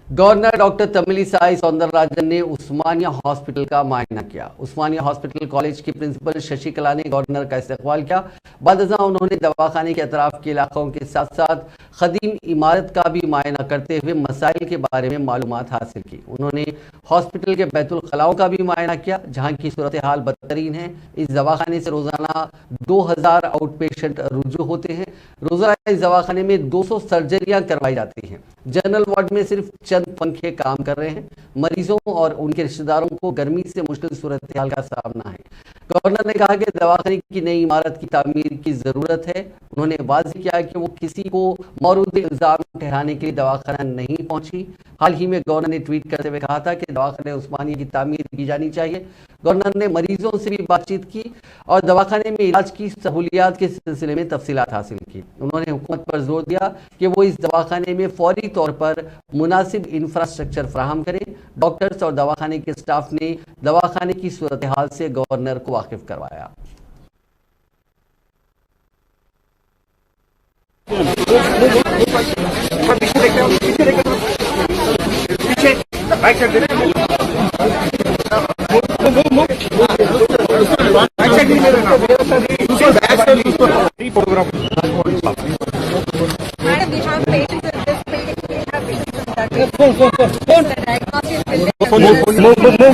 Governor doctor Tamilisai Soundararajan ने उस्मानिया hospital का मायना किया। उस्मानिया हॉस्पिटल कॉलेज की प्रिंसिपल शशिकला ने गवर्नर का इस्तकबाल किया। बादशाह उन्होंने दवाखाने के अतराफ के इलाकों के साथ साथ कदीम इमारत का भी मायना करते हुए मसाइल के बारे में मालूमात हासिल की। उन्होंने हॉस्पिटल के बैतुल खलाओं का भी मायना किया, जहां की सूरत हाल बदतरीन है। इस दवाखाने से रोजाना 2000 आउट पेशेंट रुजू होते हैं। रोजाना इस दवाखाने में 200 सर्जरियां करवाई जाती हैं। जनरल वार्ड में सिर्फ चंद पंखे काम कर रहे हैं। मरीजों और उनके रिश्तेदारों को गर्मी से मुश्किल सूरत हाल का सामना है। गवर्नर ने कहा कि दवाखाने की नई इमारत की तामीर की जरूरत है। उन्होंने वाज़ेह किया कि वो किसी को मौरूद इल्जाम ठहराने के लिए दवाखाना नहीं पहुंची। हाल ही में गवर्नर ने ट्वीट करते हुए कहा था कि दवाखाने उस्मानिया की तामीर की जानी चाहिए। गवर्नर ने मरीजों से भी बातचीत की और दवाखाने में इलाज की सहूलियात के सिलसिले में तफसीलात हासिल की। उन्होंने हुकूमत पर जोर दिया कि वो इस दवाखाने में फौरी तौर पर मुनासिब इंफ्रास्ट्रक्चर फराहम करे। डॉक्टर्स और दवाखाने के स्टाफ ने दवाखाने की सूरत हाल से गवर्नर को वाकिफ करवाया। Madam, we have patients in this building. We have patients in that building. The diagnosis building.